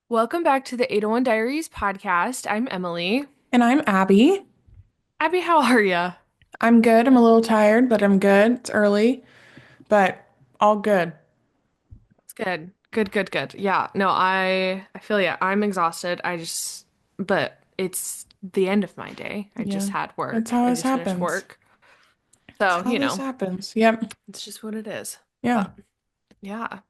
Welcome back to the 801 Diaries podcast. I'm Emily. And I'm Abby. Abby, how are you? I'm good. I'm a little tired, but I'm good. It's early, but all good. It's good. Good, good, good. Yeah. No, I feel yeah, I'm exhausted. But it's the end of my day. I Yeah. just had That's work. how I this just finished happens. work. That's So, how this happens. Yep. it's just what it is. Yeah. But yeah.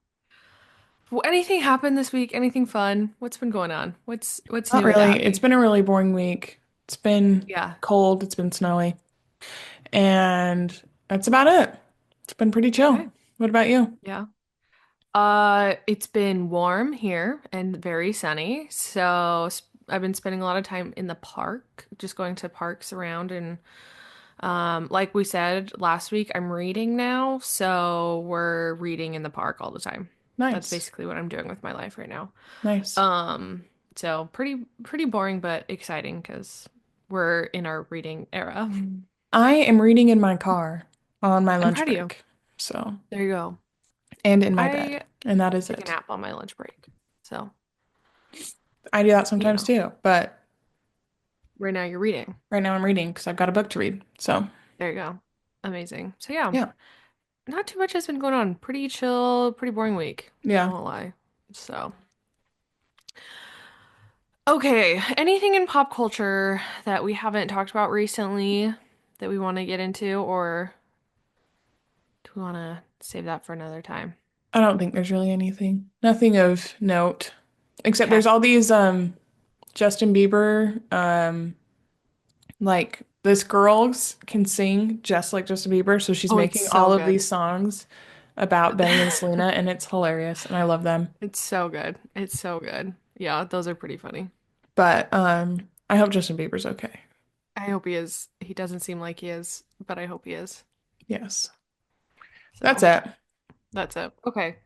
Well, anything happened this week? Anything fun? What's been going on? What's Not new with really. It's Abby? been a really boring week. It's been Yeah. cold, it's been snowy, and that's about it. It's been pretty chill. Okay. What about you? Yeah. It's been warm here and very sunny. I've been spending a lot of time in the park, just going to parks around and like we said last week, I'm reading now, so we're reading in the park all the time. That's Nice. basically what I'm doing with my life right now. Nice. Um, so pretty boring but exciting because we're in our reading era. I am reading in my car on my I'm lunch proud of you. break. So, There you go. and in my bed. I And that is took a it. nap on my lunch break. So, I do that you sometimes know, too, but right now you're reading. right now I'm reading because I've got a book to read. So, There you go. Amazing. So yeah, yeah. not too much has been going on. Pretty chill, pretty boring week. I Yeah. won't lie. So, okay, anything in pop culture that we haven't talked about recently that we want to get into, or do we want to save that for another time? I don't think there's really anything. Nothing of note. Except Okay. there's all these Justin Bieber like this girl can sing just like Justin Bieber, so she's Oh, it's making so all of good. these songs about Benny and Selena and it's hilarious and I love them. It's so good. It's so good. Yeah, those are pretty funny. But I hope Justin Bieber's okay. I hope he is. He doesn't seem like he is, but I hope he is. Yes. That's So, it. that's it. Okay.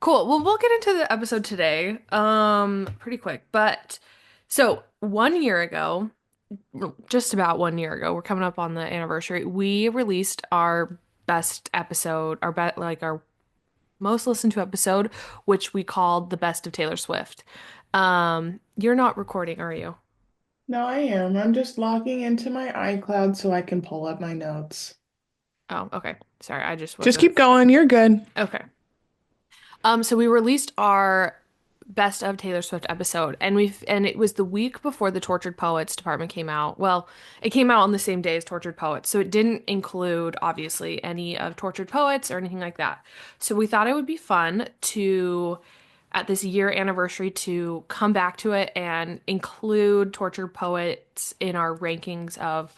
Cool. Well, we'll get into the episode today, pretty quick. But so 1 year ago, just about 1 year ago, we're coming up on the anniversary. We released our best episode, our most listened to episode, which we called the best of Taylor Swift. You're not recording, are you? No, I am. I'm just logging into my iCloud so I can pull up my notes. Oh, okay. Sorry, I just Just wasn't. keep going. You're good. Okay. So we released our best of Taylor Swift episode, and it was the week before the Tortured Poets department came out. Well, it came out on the same day as Tortured Poets, so it didn't include obviously any of Tortured Poets or anything like that. So we thought it would be fun to at this year anniversary to come back to it and include Tortured Poets in our rankings of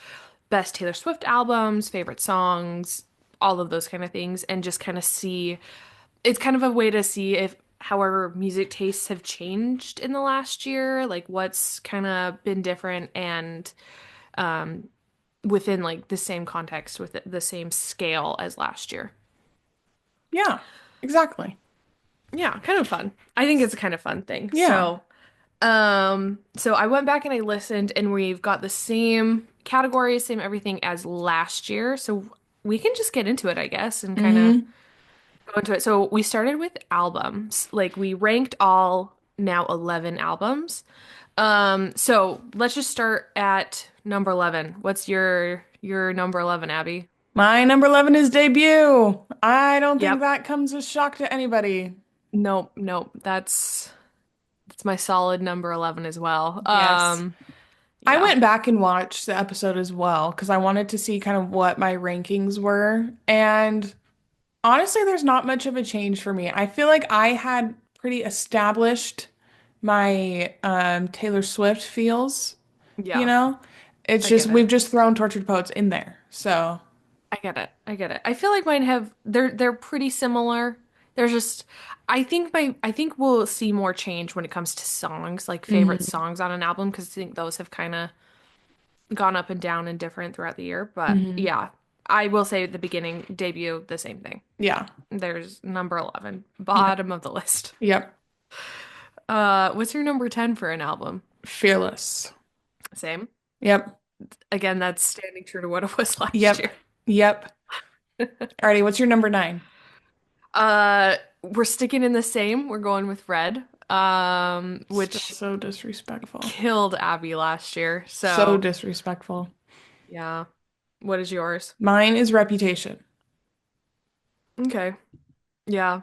best Taylor Swift albums, favorite songs, all of those kind of things, and just kind of see it's kind of a way to see if however music tastes have changed in the last year, like what's kind of been different and um within like the same context with the same scale as last year. Yeah, exactly. Yeah, kind of fun. I think it's a kind of fun thing. Yeah. So I went back and I listened and we've got the same categories, same everything as last year. So we can just get into it, I guess, and kind of hmm go into it. So we started with albums. Like we ranked all now 11 albums. So let's just start at number 11. What's your number 11, Abby? My number 11 is Debut. I don't think Yep. that comes as shock to anybody. Nope, nope. That's my solid number 11 as well. Yes. I Yeah. went back and watched the episode as well because I wanted to see kind of what my rankings were. And honestly, there's not much of a change for me. I feel like I had pretty established my Taylor Swift feels, you Yeah. know? It's I just get it. we've just thrown Tortured Poets in there. So, I get it. I get it. I feel like mine have they're pretty similar. There's just I think we'll see more change when it comes to songs, like favorite hmm songs on an album, because I think those have kind of gone up and down and different throughout the year. But hmm yeah, I will say at the beginning, debut, the same thing. Yeah. There's number 11, Yep. bottom of the list. Yep. What's your number 10 for an album? Fearless. Same. Yep. Again, that's standing true to what it was last Yep. year. Yep. Alrighty, what's your number 9? We're sticking in the same. We're going with Red. Still which so disrespectful. killed Abby last year. So So, disrespectful. yeah. What is yours? Mine is Reputation. Okay. Yeah.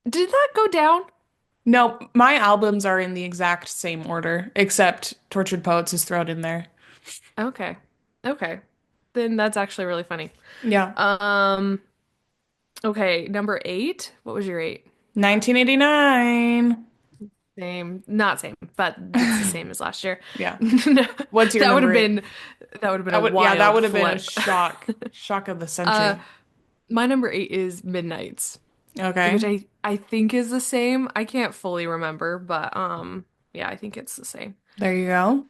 Did that go down? Nope, my albums are in the exact same order, except Tortured Poets is thrown in there. Okay. Okay. Then that's actually really funny. Yeah. Um, okay, number eight. What was your eight? 1989. Same, not same, but it's the same as last year. Yeah. What's your That would have number eight? been that would have been a Yeah, that wild would have been a flip. shock. Shock of the Uh, century. my number eight is Midnights, which Okay. I think is the same. I can't fully remember, but yeah, I think it's the same. There you go.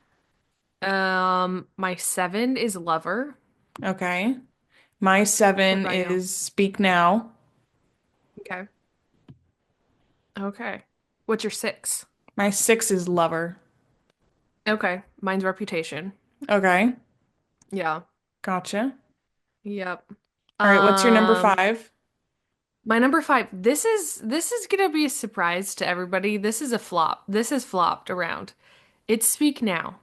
My seven is Lover. Okay. My What seven about you? is Speak Now. Okay. Okay. What's your six? My six is Lover. Okay. Mine's Reputation. Okay. Yeah. Gotcha. Yep. All right. What's your number Um, five? my number five. This is gonna be a surprise to everybody. This is a flop. This has flopped around. It's Speak Now.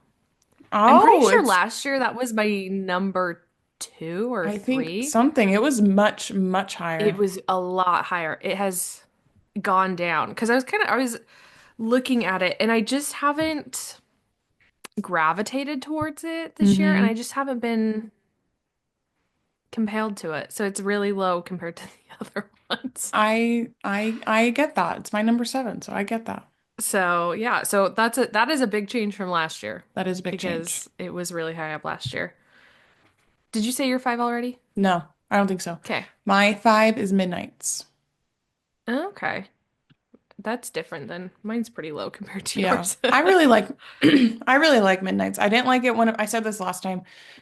I'm pretty Oh, sure it's, last year that was my number two or I think three. something. It was much, much It higher. was a lot higher. It has gone down because I was looking at it and I just haven't gravitated towards it this year and I Mm-hmm. just haven't been compelled to it. So it's really low compared to the other ones. I get that. It's my number seven, so I get that. So yeah, so that is a big change from last year That is a big change. because it was really high up last year. Did you say your five already? No, I don't think so. Okay. My five is Midnights. Okay. That's different then. Mine's pretty low compared to Yeah. yours. I really like I really like Midnights. I didn't like it when I said this last time,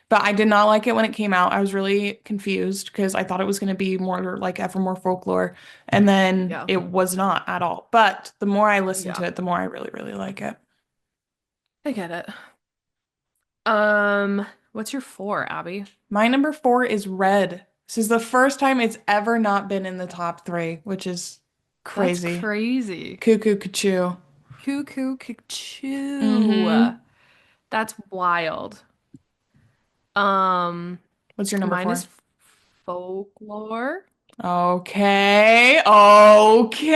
but I did not like it when it came out. I was really confused because I thought it was going to be more like Evermore Folklore, and then Yeah. it was not at all. But the more I listen to Yeah. it, the more I really, really like it. I get it. What's your four, Abby? My number four is Red. This is the first time it's ever not been in the top three, which is That's crazy. crazy. Cuckoo Cuckoo. Cuckoo, cuckoo. Mm-hmm. That's wild. Um, What's your number mine four? is folklore. Okay. Okay.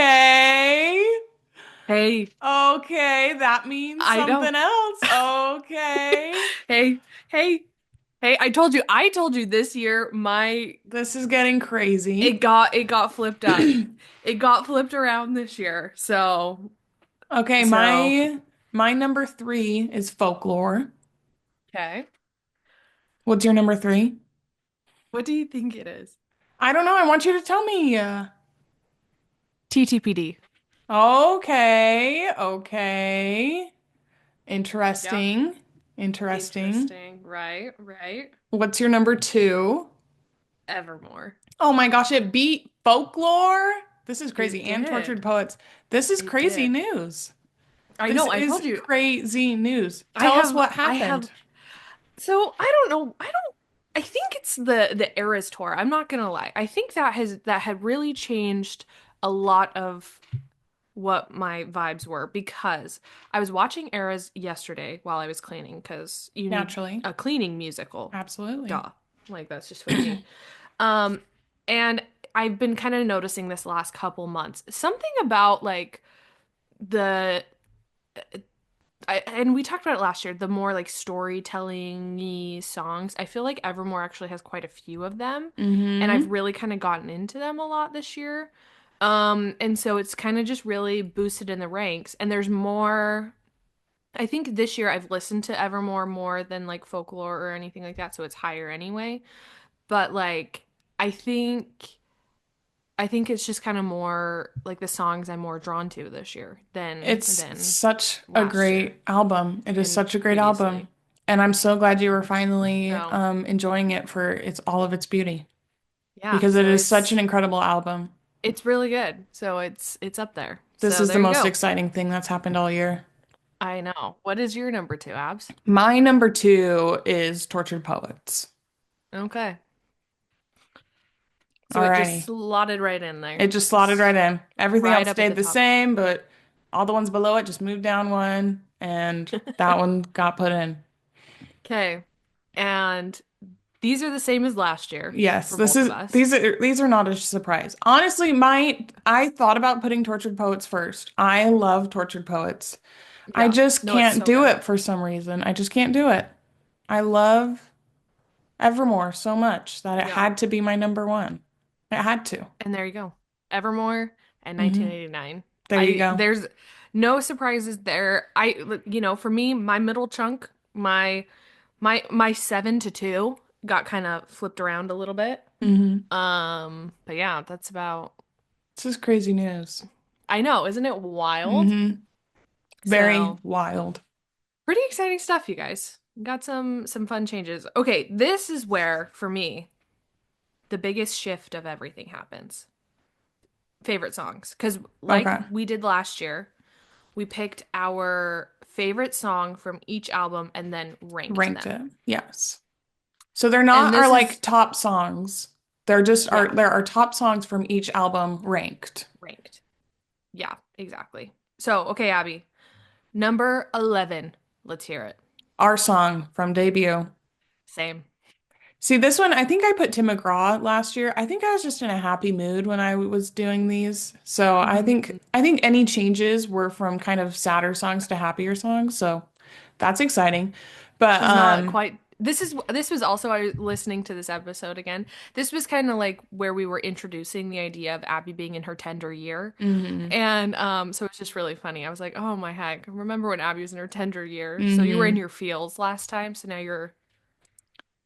Hey, Okay. That means I know. something else. Okay. Hey, hey, hey, I told you this year my This is getting crazy. it got flipped up. It got flipped around this year. Okay, So my number three is Folklore. okay. What's your number three? What do you think it is? I don't know. I want you to tell me. TTPD. Okay. Okay. Yep. Interesting. Interesting. Interesting. Right, right. What's your number two? Evermore. Oh my gosh, it beat Folklore. This is crazy. It And Tortured did. Poets. This is It crazy did. news. I This know, I is told you. crazy news. Tell us what I have happened. so I don't know. I think it's the Eras tour. I'm not gonna lie. I think that had really changed a lot of what my vibes were because I was watching Eras yesterday while I was cleaning because you need Naturally. a cleaning musical. Absolutely. Duh. Like that's just what you need. Um, and I've been kind of noticing this last couple months. Something about like the and we talked about it last year, the more like storytelling-y songs. I feel like Evermore actually has quite a few of them, and I've Mm-hmm. really kind of gotten into them a lot this year. And so it's kind of just really boosted in the ranks, and there's more. I think this year I've listened to Evermore more than like Folklore or anything like that, so it's higher anyway. But like I think I think it's just kind of more like the songs I'm more drawn to this year It's than such a last year great album. It is and such a great album. previously. And I'm so glad you were finally So, enjoying it for its all of its beauty yeah, because it so is such an incredible album. it's really good. So it's up there. This So is the there you most go. exciting thing that's happened all year. I know. What is your number two, Abs? My number two is Tortured Poets. Okay. So it just Alrighty. slotted right in there. It just slotted Just right in. Everything right else up at stayed the the top. same, but All the ones below it just moved down one, and that one got put in. Okay. And these are the same as last year Yes, for this both of is us. these are not a surprise. Honestly, my I thought about putting Tortured Poets first. I love Tortured Poets. I Yeah. just No, it's can't so do good. it for some reason. I just can't do it. I love Evermore so much that it Yeah. had to be my number one. It had to. And there you go. Evermore and Hmm. 1989. There you go. There's no surprises there. For me, my middle chunk, my 7 to 2 got kind of flipped around a little bit. Hmm. But yeah, that's about, This is crazy news. I know, isn't it wild? Hmm. Very So, wild. pretty exciting stuff, you guys. Got some fun changes. Okay, this is where, for me, the biggest shift of everything happens. Favorite songs. Because, like Okay. we did last year, we picked our favorite song from each album and then ranked Ranked them. it. Yes. So they're And not our this like is, top songs. They're just our yeah, there are top songs from each album ranked. ranked. Yeah, exactly. So, okay, Abby, number 11. Let's hear it. Our song from debut. Same. See, this one, I think I put Tim McGraw last year. I think I was just in a happy mood when I was doing these. So Mhm. I think any changes were from kind of sadder songs to happier songs. So that's exciting. But Was not quite. This was also, I was listening to this episode again. This was kind of like where we were introducing the idea of Abby being in her tender year. hmm And so it's just really funny. I was like, "Oh my heck. Remember when Abby was in her tender year?" So you were in hmm your feels last time, so now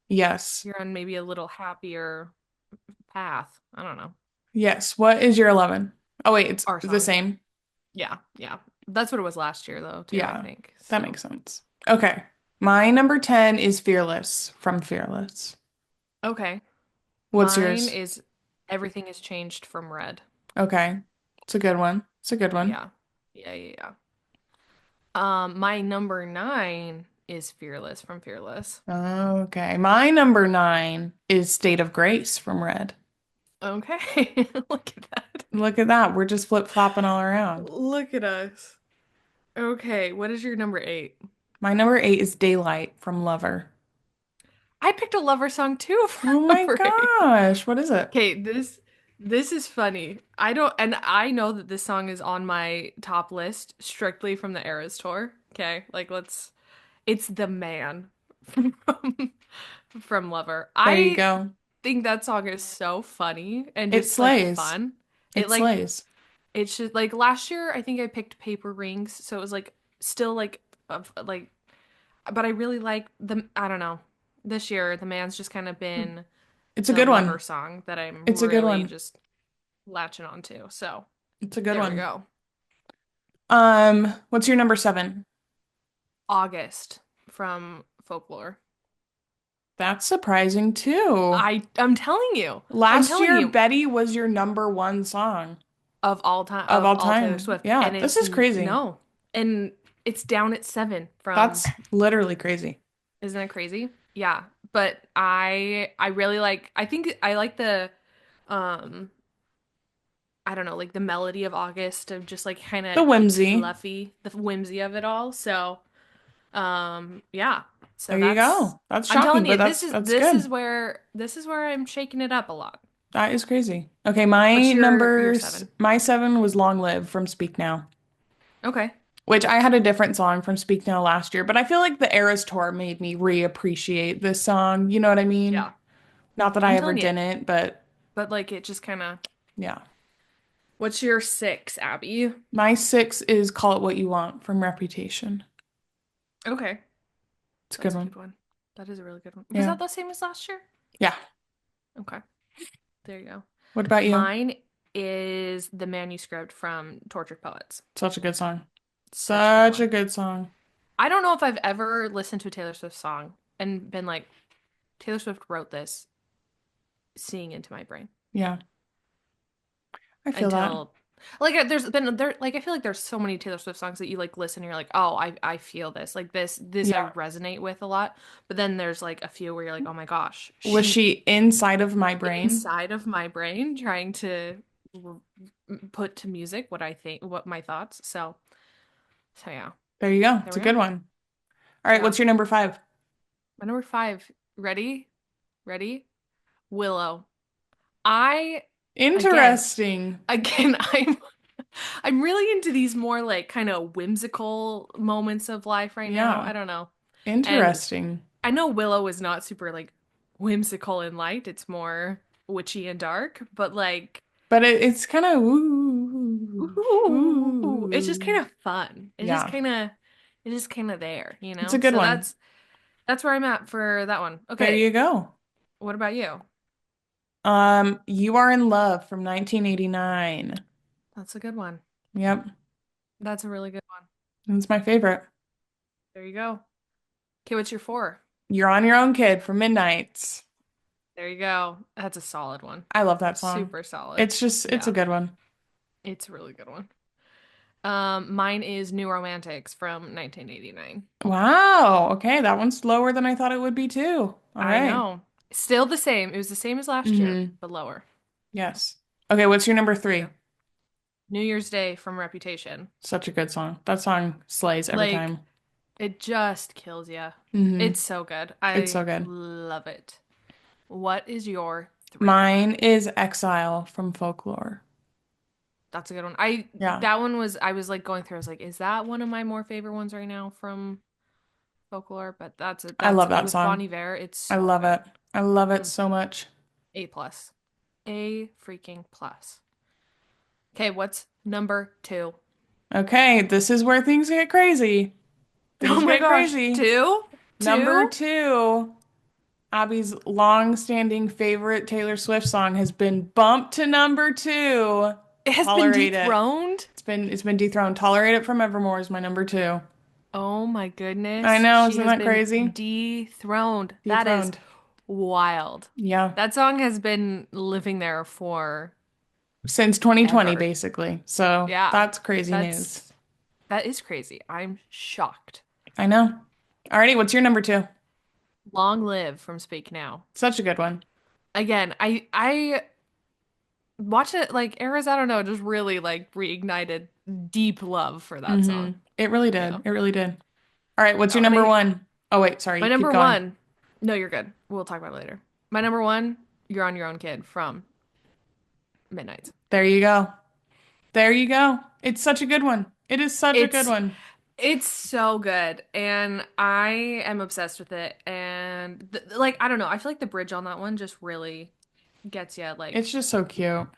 Yes. you're on maybe a little happier path. I don't know. Yes. What is your 11? Oh wait, it's Our the song. same. Yeah, yeah. That's what it was last year though, too, I Yeah. think. That So, makes sense. Okay. My number 10 is Fearless from Fearless. okay. What's Mine yours? is Everything Has Changed from Red. Okay. It's a good one. It's a good one. Yeah. Yeah, yeah, yeah. My number 9 is Fearless from Fearless. Okay. My number 9 is State of Grace from Red. Okay. Look at that. Look at that. We're just flip-flopping all around. Look at us. Okay, what is your number 8? My number 8 is Daylight from Lover. I picked a lover song too for Oh my number 8. gosh. What is it? Okay, this is funny. I know that this song is on my top list strictly from the Eras tour. Okay, like it's The Man from from Lover. There you I go. think that song is so funny and It just like slays. fun. It It like slays. it's just like last year I think I picked Paper Rings, so it was like still like of like but I really like the I don't know. This year The Man's just kind of been It's a the good lover one. song that I'm It's a good really one. just latching on to. So It's a good there we one. go. What's your number 7? August from Folklore. That's surprising too. I'm telling you. I'm Last telling year, you Betty was your number one song of of all all Taylor time. Swift Yeah, and this it's is crazy. no. And it's down at 7 from That's literally crazy. isn't that crazy? Yeah. But I really like I think I like the um I don't know, like the melody of August of just like kind The of whimsy. fluffy, the whimsy of it all. So yeah. So There you go. That's I'm shocking, telling but you, that's good. this is where I'm shaking it up a lot. That is crazy. Okay, What's your 7? my 7 was Long Live from Speak Now, Okay. which I had a different song from Speak Now last year, but I feel like the Eras Tour made me reappreciate this song. You know what I mean? Yeah. Not that I I'm ever telling you. didn't, but But like it just kind of yeah. What's your 6, Abby? My 6 is Call It What You Want from Reputation. Okay. It's a good That's a one. good one. That is a really good one. Was Yeah. that the same as last year? Yeah. Okay. There you go. What about you? Mine is The Manuscript from Tortured Poets. Such a good song. Such a good Such a one. good song. I don't know if I've ever listened to a Taylor Swift song and been like, Taylor Swift wrote this, seeing into my brain Yeah. I feel that. until like there's been there like I feel like there's so many Taylor Swift songs that you like listen and you're like, "Oh, I feel this. Like this I Yeah. resonate with a lot." But then there's like a few where you're like, "Oh my gosh, Was she's she inside of my brain? inside of my brain trying to put to music what I think what my thoughts." So, So yeah, There you go. there It's a we good go. one. All right, Yeah. what's your number five? My number five. Ready? Ready? Willow. I again, Interesting. again, I'm really into these more like kind of whimsical moments of life right now. Yeah, I don't know. And interesting. I know Willow is not super like whimsical and light. It's more witchy and dark, but like But it's kind of ooh, ooh, it's just ooh. kind of fun. Yeah, It's just kind of there, you it's a know? good So one. that's where I'm at for that one. There Okay, you go. what about you? You Are in Love from 1989. That's a good one. Yep, That's a really good one. that's my favorite. There you go. Okay, what's your four? You're on Your Own Kid from Midnights. There you go. That's a solid one. I love that song. Super solid. It's a Yeah, good one. it's a really good one. Mine is New Romantics from 1989. Wow. Okay, that one's lower than I thought it would be too. All I right. know. Still the same. It was the same as last year, Mm-hmm. but lower. Yes. Okay, what's your number There you three? go. New Year's Day from Reputation. Such a good song. That song slays every Like, time. it just kills you. Mm-hmm. It's so good. It's I so good. love it. What is your three? Mine is Exile from Folklore. That's a good one. Yeah, That one was I was like going through. I was like, is that one of my more favorite ones right now from Folklore? But I love that's that with Bon song. Iver. It's I so love good. it. I love it Mm, so much. A plus. A freaking plus. Okay, what's number two? Okay, this is where things get crazy. Oh Things my get gosh, crazy. two? Number Two? two, Abby's long-standing favorite Taylor Swift song has been bumped to number two. It has been Tolerate it. dethroned? It's been dethroned. Tolerate It from Evermore is my number two. Oh my I goodness. know, She isn't has that been crazy? dethroned. That is Dethroned. wild. Yeah. That song has been living there for Since 2020, ever. basically. So Yeah. that's crazy news. That's that is crazy. I'm shocked. I know. Alrighty, what's your number two? Long live from Speak Now. Such a good one. Again, I watch it like Eras, I don't know, just really like reignited deep love for that song. It really Yeah. did. It really did. All right, what's No, your and number one? Oh, wait, sorry. my Keep number going. one, no, you're good. We'll talk about it later. My number one, You're on Your Own Kid from Midnights. There you go. There you go. It's such a good one. It is such a good It's one. it's so good and I am obsessed with it and like I don't know, I feel like the bridge on that one just really gets you It's like just so cute.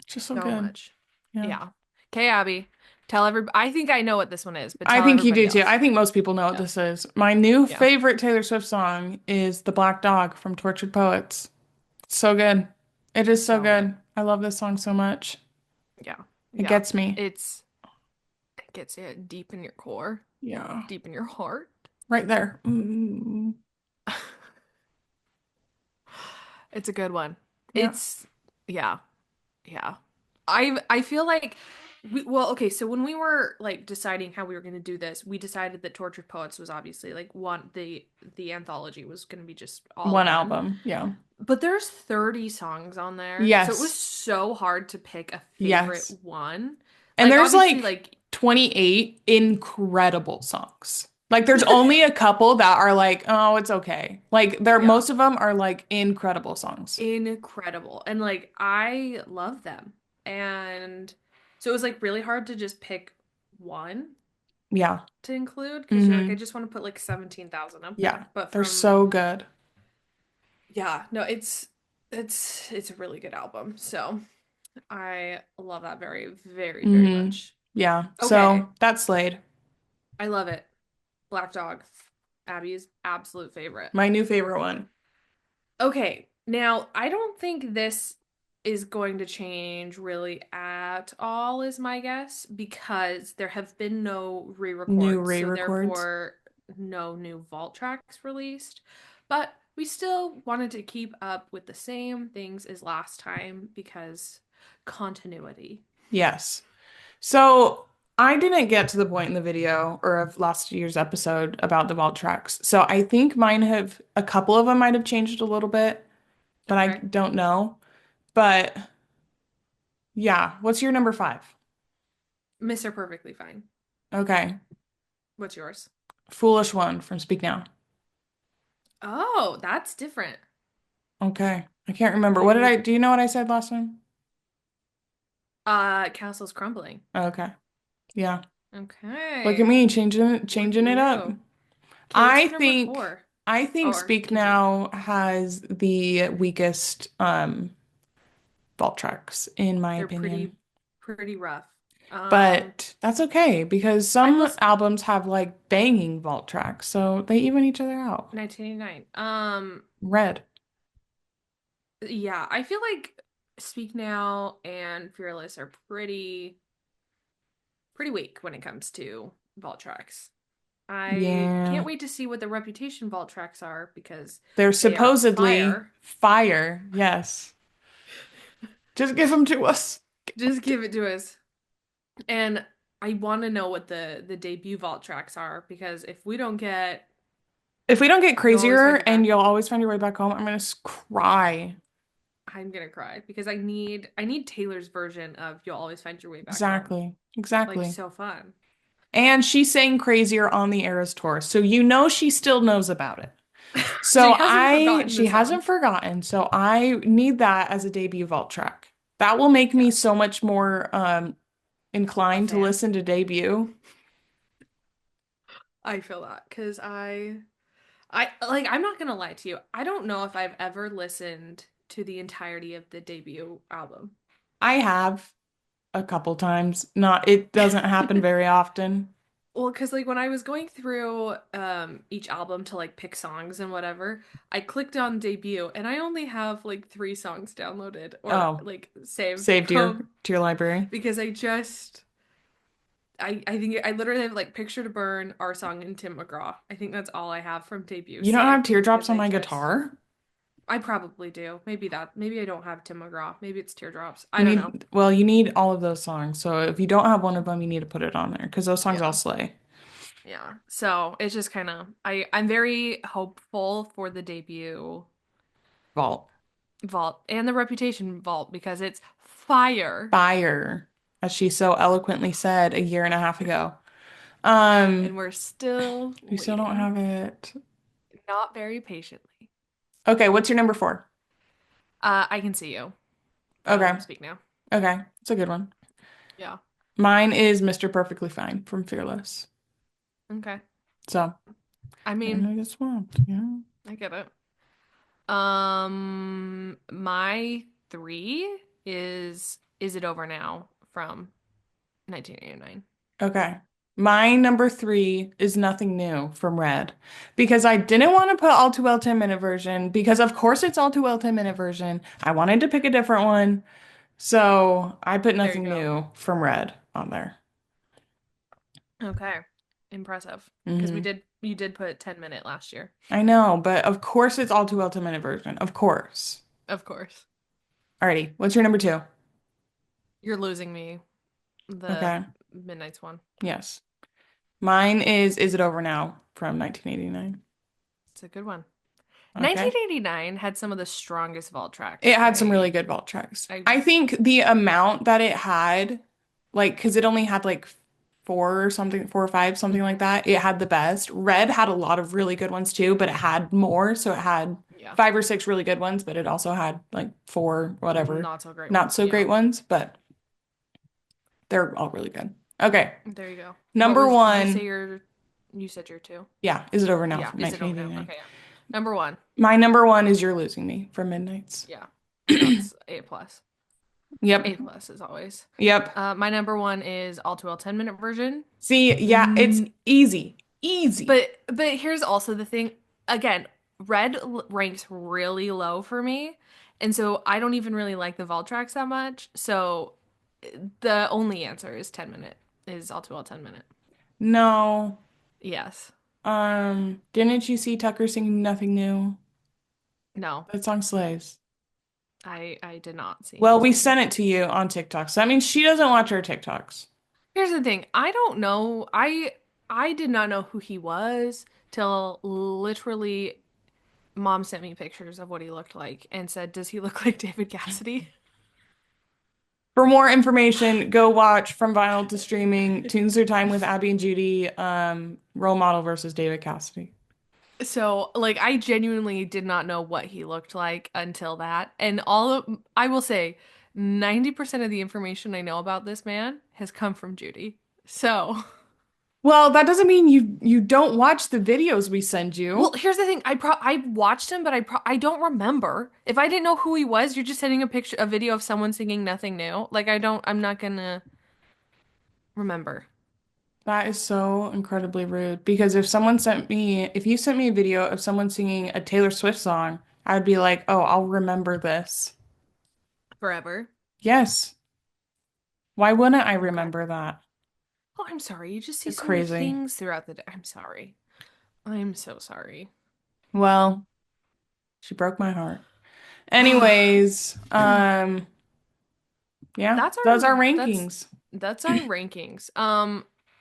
It's just so so good. much. Yeah. Yeah. Okay, Abby, tell everybody. I think I know what this one is, but I tell think you everybody do too. else. I think most people know what Yeah. this is. My new Yeah. favorite Taylor Swift song is The Black Dog from Tortured Poets. It's so good. It is so So good. good. I love this song so much. Yeah. It Yeah. gets me. It gets you deep in your core, Yeah. deep in your heart. Right there. Mm. It's a good one. Yeah. It's yeah. Yeah. I feel like well, okay, so when we were like deciding how we were going to do this, we decided that Tortured Poets was obviously like one the anthology was going to be just all One one. album. Yeah. But there's 30 songs on there. So it was Yes. so hard to pick a favorite Yes. one. And Like there's obviously like like 28 incredible songs. Like there's only a couple that are like, oh, it's okay. Like there yeah, most of them are like incredible songs. incredible. And like I love them. And so it was like really hard to just pick one Yeah. to include because you're like I Hmm. just want to put like 17,000 up Yeah. there. But They're from so good. yeah, no, it's a really good album. So I love that very, very, very Hmm. much. Yeah. Okay, So that's Slade. I love it. Black Dog, Abby's absolute favorite. My new favorite one. Okay, now I don't think this is going to change really at all, is my guess, because there have been no New re-records, so re-records. therefore no new vault tracks released. But we still wanted to keep up with the same things as last time because continuity. Yes. So I didn't get to the point in the video or of last year's episode about the vault tracks. So I think mine have a couple of them might have changed a little bit, but I Okay. don't know. But yeah, what's your number five? Mr. Perfectly Fine. Okay. What's yours? Foolish One from Speak Now. Oh, that's different. Okay. I can't remember. What did Maybe I, do you know what I said last time? Castle's Crumbling. Okay. Yeah. Look at Okay. me Look at changing it up. you. Okay, what's I your number think four? I think Or Speak continue. Now has the weakest vault tracks in my They're opinion. pretty rough. Um, But that's okay because I some was albums have like banging vault tracks, so they even each other out. 1989. Red. Yeah, I feel like Speak Now and Fearless are pretty weak when it comes to vault tracks. I Yeah. can't wait to see what the Reputation vault tracks are because They're they are supposedly fire. fire. Yes. Just give them to us. Just give it to us. And I want to know what the debut vault tracks are because if we don't get If we don't get You'll Always crazier Find Your and Back you'll Home, always find your way back home, I'm gonna cry. I'm gonna cry because I need Taylor's version of You'll Always Find Your Way Back Home. Exactly. Like Exactly. so fun. And she sang Crazier on the Eras tour, so you know she still knows about it. She hasn't forgotten She the song. hasn't forgotten, so I need that as a debut vault track. That will make me Yes, so much more a inclined to fan. listen to debut. I feel that because I like I'm not gonna lie to you. I don't know if I've ever listened to the entirety of the debut album. I have a couple times. Not, it doesn't happen very often. Well, because like when I was going through each album to like pick songs and whatever, I clicked on debut and I only have like three songs downloaded or Oh, like saved saved from to your library. because I think I literally have like Picture to Burn, Our Song, and Tim McGraw. I think that's all I have from debut You don't have saved teardrops because on my guitar? I probably do. Maybe I don't have Tim McGraw. Maybe it's Teardrops. I You don't know. need, well, you need all of those songs. So if you don't have one of them, you need to put it on there because those songs all Yeah. slay. Yeah. So it's just kind of I'm very hopeful for the debut Vault. vault and the Reputation vault because it's fire Fire, as she so eloquently said a year and a half ago. and we're still You still don't waiting, have it. not very patiently. Okay, what's your number four? I can see you Okay, from Speak Now. okay, it's a good one. Yeah. Mine is Mr. Perfectly Fine from Fearless. Okay. So, I and mean, I just want, yeah. I get it. My three Is It Over Now from 1989. Okay. My number three is Nothing New from Red because I didn't want to put All Too Well 10-minute version because of course it's All Too Well 10-minute version. I wanted to pick a different one. So I put There you Nothing go. New from Red on there. Okay. Impressive. Because Hmm you did put 10-minute last year. I know, but of course it's All Too Well 10-minute version. Of course. Of course. Alrighty. What's your number two? You're losing me. The Okay. Midnight's one. Yes. Mine is It Over Now from 1989. It's a good one. Okay. 1989 had some of the strongest vault It tracks. had some really good vault tracks. I I think the amount that it had, like, because it only had like four or something, four or five, something like Mhm. that, it had the best. Red had a lot of really good ones too, but it had more. So it had Yeah. five or six really good ones, but it also had like four, whatever, Not so great not ones. so Yeah. great ones, but they're all really good. Okay. There you go. Number Did you say one, you said your two? yeah, Is It Over Now Yeah. from Is It Over Now? 1989. Okay. Yeah. Number one. My number one is You're Losing Me from Midnights. Yeah. That's A plus. Yep. A plus as always. Yep. My number one is All Too Well 10-minute version. See, yeah, it's Mm, easy. Easy. but here's also the thing. Again, ranks really low for me, and so I don't even really like the vault tracks that much. So the only answer is 10-minute. Is All Too Well 10-minute. No. Yes. Didn't you see Tucker singing Nothing New? No. That song slays. I did not see Well, him we sing. sent it to you on TikTok. So that means she doesn't watch our TikToks. Here's the thing. I don't know. I did not know who he was till literally mom sent me pictures of what he looked like and said, "Does he look like David Cassidy?" For more information, go watch From Vinyl to Streaming, Tunes Through Time with Abby and Judy, Role Model versus David Cassidy. So, like, I genuinely did not know what he looked like until that. And I will say, 90% of the information I know about this man has come from Judy. So, Well, that doesn't mean you don't watch the videos we send well, you. here's the thing. I watched him, but I don't remember. If I didn't know who he was, you're just sending a video of someone singing Nothing New. Like, I'm not gonna remember. That is so incredibly rude because if you sent me a video of someone singing a Taylor Swift song, I'd be like, "Oh, I'll remember this." Forever. Yes. Why wouldn't I Okay. remember that? Oh, I'm sorry. You just see You're so many crazy. things throughout the day. I'm sorry. I'm so sorry. Well, she broke my heart. Anyways, yeah, That's those are our that's rankings. that's our rankings.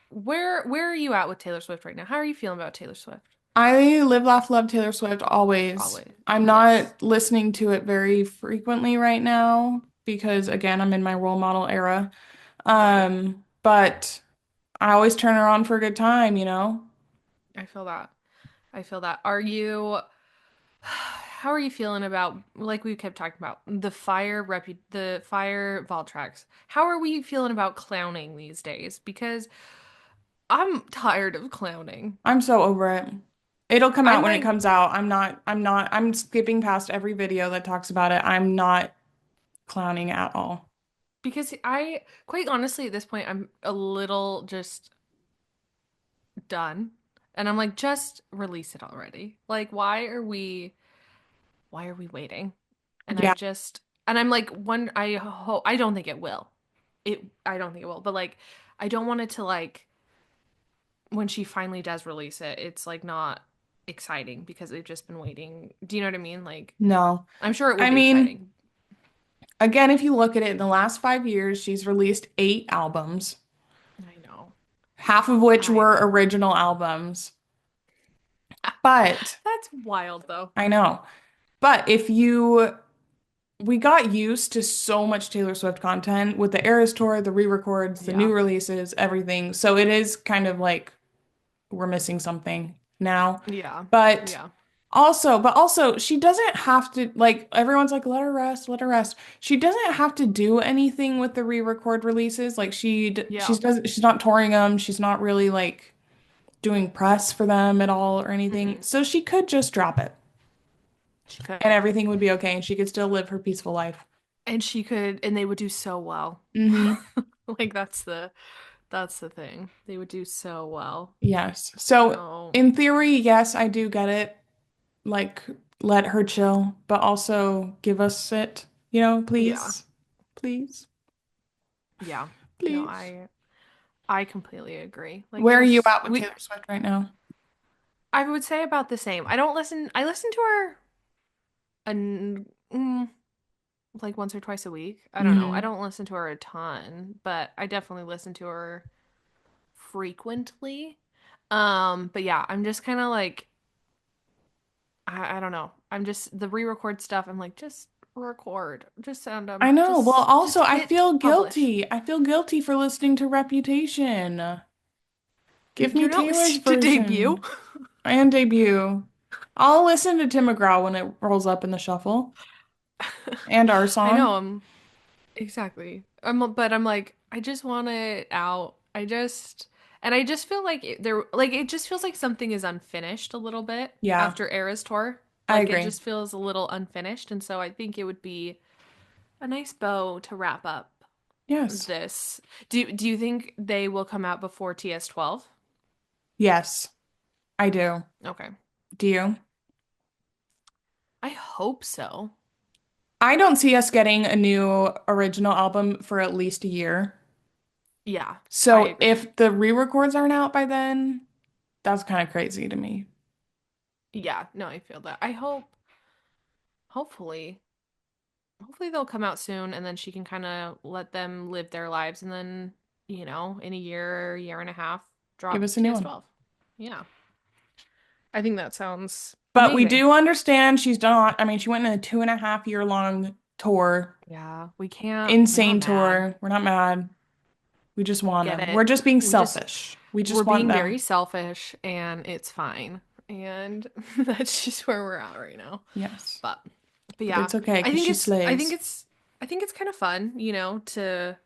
Where are you at with Taylor Swift right now? How are you feeling about Taylor Swift? I live, laugh, love Taylor Swift always. Always. I'm Yes. not listening to it very frequently right now because again, I'm in my role model era. Right. But I always turn her on for a good time, you know? I feel that. I feel that. Are you how are you feeling about like we kept talking about the fire Valtrex? How are we feeling about clowning these days? Because I'm tired of clowning. I'm so over it. It'll come out I'm when it like comes out. I'm skipping past every video that talks about it. I'm not clowning at all. because I quite honestly at this point I'm a little just done. And I'm like, just release it already. Like, why are we waiting? And Yeah, I'm like, I don't think it will. I don't think it will. But like, I don't want it to like, when she finally does release it, it's like not exciting because we've just been waiting. Do you know what I mean? Like, no. I'm sure it will I be mean, exciting. again, if you look at it, in the last 5 years, she's released 8 albums, I know. half of which I were know. original albums. But That's wild though. I know. But we got used to so much Taylor Swift content with the Eras Tour, the re-records, the Yeah. new releases, everything. So it is kind of like we're missing something now. Yeah. But Yeah. but also she doesn't have to like everyone's like let her rest, let her rest. She doesn't have to do anything with the re-record releases. Like Yeah. she's not touring them. She's not really like doing press for them at all or anything. Mm-mm. So she could just drop it She and could. everything would be okay and she could still live her peaceful life. And she could, and they would do so well. Hmm. Like that's the thing. They would do so well. Yes. So So, in theory, yes, I do get it. Like, let her chill, but also give us it, yeah. please. Please. Yeah. No, Please. I completely agree. Like Where are you just at with Taylor Swift right now? I would say about the same. I listen to her an like once or twice a week. I don't know. I Hmm. don't listen to her a ton, but I definitely listen to her frequently. But yeah, I'm just kind of like I don't know. I'm just the re-record stuff. I'm like, just record, just send I them, know. Well, also, just I hit feel publish. guilty. I feel guilty for listening to Reputation. Give me You're not Taylor's listening to debut. version and debut. I'll listen to Tim McGraw when it rolls up in the shuffle and our I know. song. Exactly. But I'm like, I just want it out. And I just feel like it just feels like something is unfinished a little bit Yeah, after Era's tour. I Like it agree. just feels a little unfinished, and so I think it would be a nice bow to wrap up Yes. this. Do you think they will come out before TS12? Yes, I do. Okay. Do you? I hope so. I don't see us getting a new original album for at least a year. Yeah, I So agree. if the re-records aren't out by then, that's kind of crazy to me. Yeah, no, I feel that. Hopefully, hopefully they'll come out soon and then she can kind of let them live their lives and then, in a year and a half, Give drop us a new one. TS12. Yeah. I think that sounds But we amazing. do understand she's done, I mean, she went in a 2.5 year long tour, Yeah, we're not insane mad. tour. We're not mad. We just want Get them. We're it. just being We just selfish. We we're just want being very them. selfish and it's fine. And that's just where we're at right now. Yes. But but But yeah, it's okay I because think she it's I think slays. it's I think it's kind of fun, to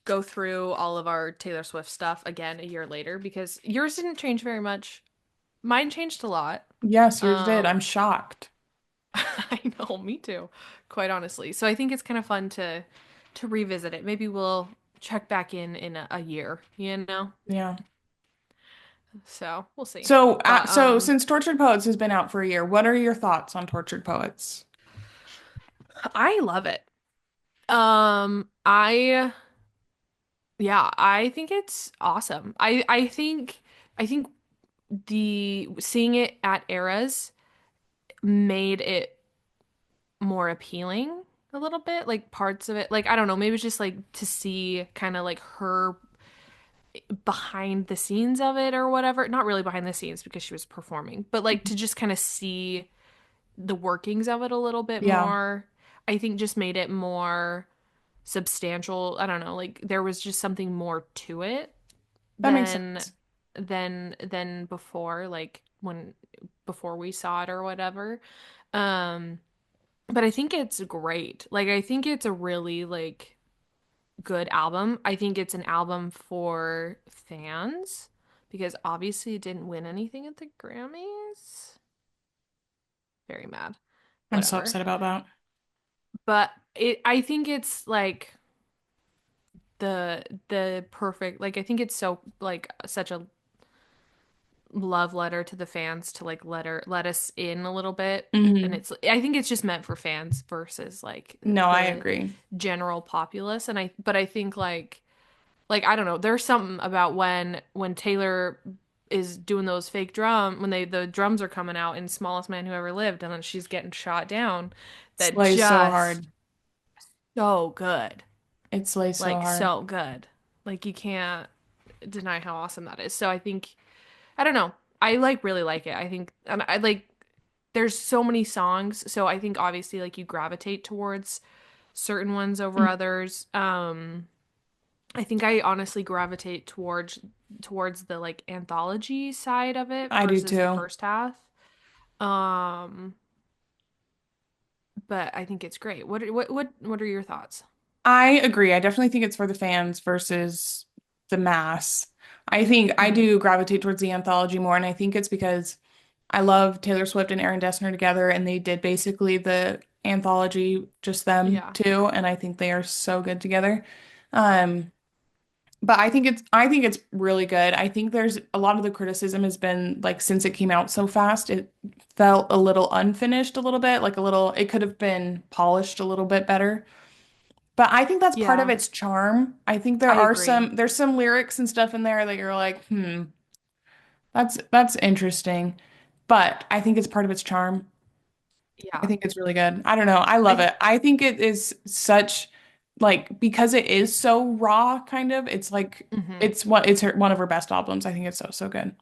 go through all of our Taylor Swift stuff again a year later because yours didn't change very much. Mine changed a lot. Yes, yours did. I'm Um shocked. I know, me too, quite honestly. So I think it's kind of fun to revisit it. Maybe we'll check back in a year, you know? Yeah. So we'll see. So, But since Tortured Poets has been out for a year, what are your thoughts on Tortured Poets? I love it. I yeah, I think it's awesome. I think the seeing it at Eras made it more appealing a little bit, like parts of it. Like I don't know, maybe it's just like to see kind of like her behind the scenes of it or whatever. Not really behind the scenes because she was performing, but like to just kind of see the workings of it a little bit Yeah, more. I think just made it more substantial. I don't know, like there was just something more to it that makes than sense. before, like when before we saw it or whatever. Um, but I think it's great. Like I think it's a really like good album. I think it's an album for fans because obviously it didn't win anything at the Grammys. Very mad. I'm so Whatever. upset about that. But I think it's like the perfect, like I think it's so like such a love letter to the fans to like let us in a little bit. And Hmm. it's I think it's just meant for fans versus like No, I the agree. general populace. And I think like I don't know, there's something about when Taylor is doing those fake when the drums are coming out in Smallest Man Who Ever Lived and then she's getting shot down, that Slays so just hard. so good. It slays so Like hard. so good. Like you can't deny how awesome that is. So I think I don't know. I like really like it. I think and I like there's so many songs, so I think obviously like you gravitate towards certain ones over Mhm. others. I think I honestly gravitate towards the like anthology side of it I do versus the too. first half. Um, but I think it's great. What are your thoughts? I agree. I definitely think it's for the fans versus the mass. I think I Hmm. do gravitate towards the anthology more, and I think it's because I love Taylor Swift and Aaron Dessner together, and they did basically the anthology just them Yeah. too, and I think they are so good together. Um, but I think it's really good. I think there's a lot of the criticism has been like since it came out so fast, it felt a little unfinished a little bit, like a little it could have been polished a little bit better. But I think that's part of Yeah, its charm. I think I agree. there's some lyrics and stuff in there that you're like, that's interesting. But I think it's part of its charm. I Yeah. think it's really good. I don't know. I I love th it. I think it is such like because it is so raw kind of. It's like mhm. one of her best albums. I think it's so so good.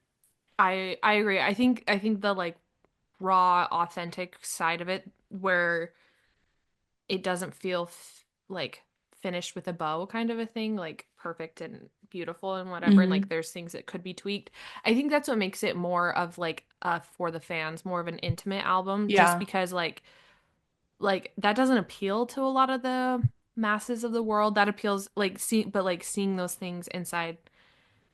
I agree. I think the like raw, authentic side of it where it doesn't feel like finished with a bow kind of a thing, like perfect and beautiful and whatever. And like Hmm. there's things that could be tweaked. I think that's what makes it more of like for the fans, more of an intimate album, just Yeah. because like that doesn't appeal to a lot of the masses of the world. That appeals like but like seeing those things inside.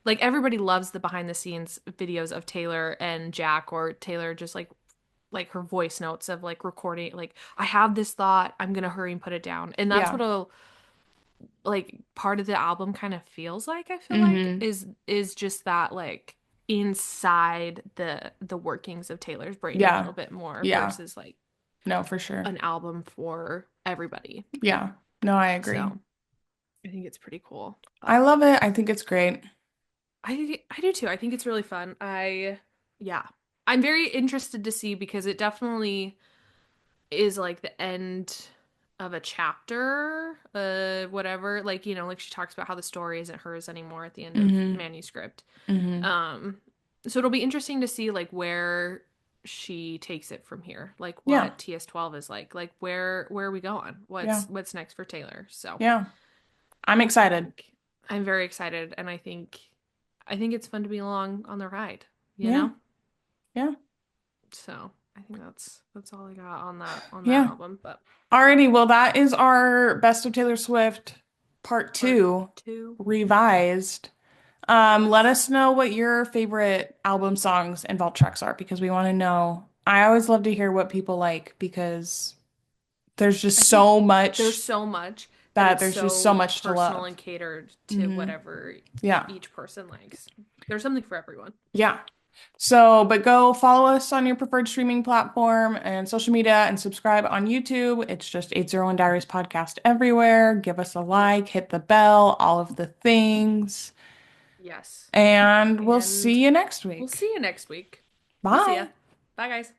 Like everybody loves the behind the scenes videos of Taylor and Jack or Taylor just like her voice notes of like recording like I have this thought, I'm gonna hurry and put it down. And that's Yeah. what a like part of the album kind of feels like, I feel like Hmm. is just that like inside the workings of Taylor's brain a Yeah. little bit more Yeah. versus like No, for sure. an album for everybody. Yeah. No, I agree. So I think it's pretty cool. I But love it. I think it's great. I do too. I think it's really fun. Yeah. I'm very interested to see because it definitely is like the end of a chapter, whatever. Like, like she talks about how the story isn't hers anymore at the end of Hmm. manuscript. Hmm. Um, so it'll be interesting to see like where. she takes it from here. Like Yeah. what TS12 is like. Like where are we going? Yeah. What's next for Taylor? So Yeah. I'm I excited. think I'm very excited, and I think it's fun to be along on the ride, you Yeah. know? Yeah. So I think that's all I got on that Yeah. album. But Alrighty, well, that is our Best of Taylor Swift Part part 2 two, revised. Let yes. us know what your favorite album songs and vault tracks are because we want to know. I always love to hear what people like because there's just I think so there's much so much that that it's there's just so so much to personal love. and catered to Hmm. whatever Yeah. each person likes. There's something for everyone. Yeah. So, but go follow us on your preferred streaming platform and social media and subscribe on YouTube. It's just 801 Diaries Podcast everywhere. Give us a Yep. like, hit the bell, all of the things. Yes. And we'll And see you next we'll week. see you next week. We'll see ya. Bye. Bye, guys.